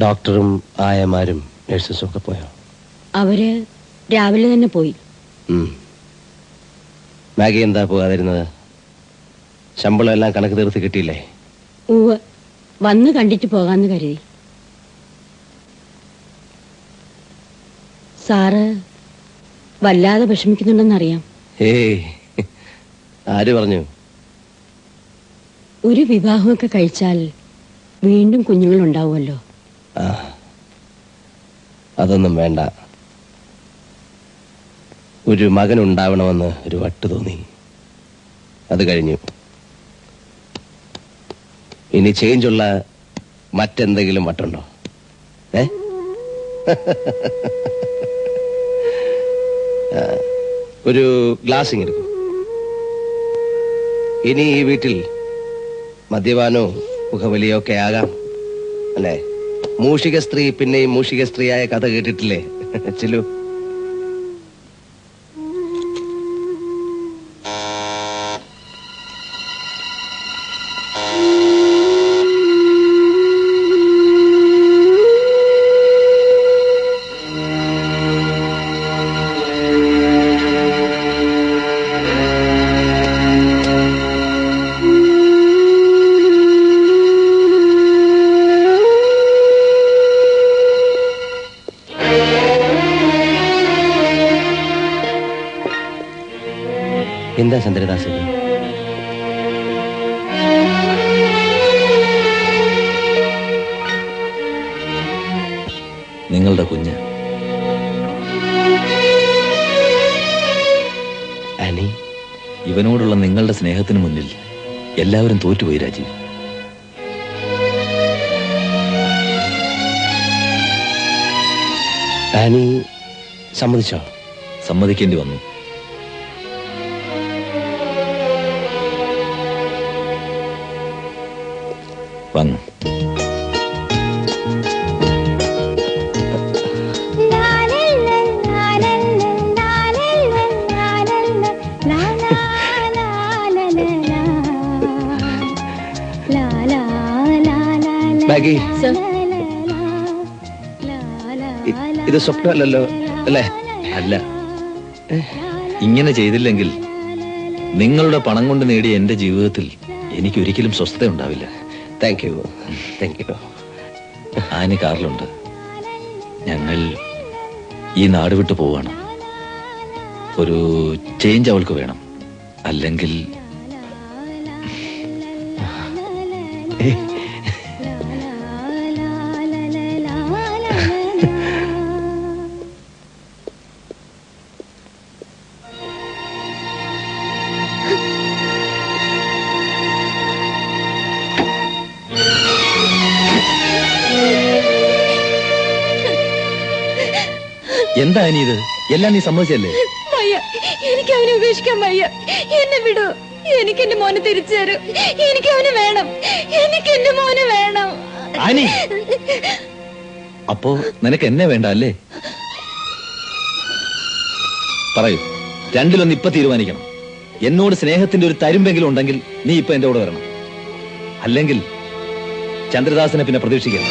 ഡോക്ടറും ആയമാരും നഴ്സസും ഒക്കെ പോയോ? അവര് രാവിലെ തന്നെ പോയി. മാഗി എന്താ പോകാതിരുന്നത്? ശമ്പളം എല്ലാം കണക്ക് തീർത്ത് കിട്ടിയില്ലേ? ഉവ്വ്, വന്ന് കണ്ടിട്ട് പോകാന്ന് കരുതി. സാറ് വല്ലാതെ വിഷമിക്കുന്നുണ്ടെന്നറിയാം. ഏയ്, ആര് പറഞ്ഞു? ഒരു വിവാഹമൊക്കെ കഴിച്ചാൽ വീണ്ടും കുഞ്ഞുങ്ങൾ ഉണ്ടാവുമല്ലോ. അതൊന്നും വേണ്ട. ഒരു മകൻ ഉണ്ടാവണമെന്ന് ഒരു വട്ട് തോന്നി, അത് കഴിഞ്ഞു. ഇനി ചേഞ്ചുള്ള മറ്റെന്തെങ്കിലും വട്ടുണ്ടോ? ഒരു ഗ്ലാസിങ് എടുക്കും. ഇനി ഈ വീട്ടിൽ മദ്യപാനോ പുകവലിയോ ഒക്കെ ആകാം, അല്ലേ? മൂഷിക സ്ത്രീ പിന്നെയും മൂഷിക സ്ത്രീയായ കഥ കേട്ടിട്ടില്ലേ? ചിലു. എന്താ ചന്ദ്രദാസ്? നിങ്ങളുടെ കുഞ്ഞ് ആനി, ഇവനോടുള്ള നിങ്ങളുടെ സ്നേഹത്തിന് മുന്നിൽ എല്ലാവരും തോറ്റുപോയി രാജീവ്. ആനി സമ്മതിച്ചോ? സമ്മതിക്കേണ്ടി വന്നു. വന്നു. മാഗി, ഇത് സ്വപ്നമല്ലല്ലോ, അല്ലേ? അല്ല, ഇങ്ങനെ ചെയ്തില്ലെങ്കിൽ നിങ്ങളുടെ പണം കൊണ്ട് നേടിയ എന്റെ ജീവിതത്തിൽ എനിക്ക് ഒരിക്കലും സ്വസ്ഥത ഉണ്ടാവില്ല. Thank you, thank you. Annie കാറിലുണ്ട്. ഞങ്ങൾ ഈ നാട് വിട്ടു പോവാണ്. ഒരു ചേഞ്ച് അവൾക്ക് വേണം. അല്ലെങ്കിൽ എന്താ ഇനി ഇത്? എല്ലാം നീ സമ്മതിച്ചല്ലേ? എനിക്ക് അവനെ ഉപേക്ഷിക്കാൻ വയ്യ. എന്നെ വിടൂ. എനിക്ക് എന്റെ മോനെ തിരിച്ചു തരൂ. എനിക്ക് അവനെ വേണം. എനിക്ക് എന്റെ മോനെ വേണം. ആനി, അപ്പോ നിനക്ക് എന്നെ വേണ്ട അല്ലേ? പറയൂ, രണ്ടിലൊന്ന് ഇപ്പൊ തീരുമാനിക്കണം. എന്നോട് സ്നേഹത്തിന്റെ ഒരു തരുമ്പെങ്കിലും ഉണ്ടെങ്കിൽ നീ ഇപ്പൊ എന്റെ കൂടെ വരണം. അല്ലെങ്കിൽ ചന്ദ്രദാസിനെ പിന്നെ പ്രതീക്ഷിക്കണം.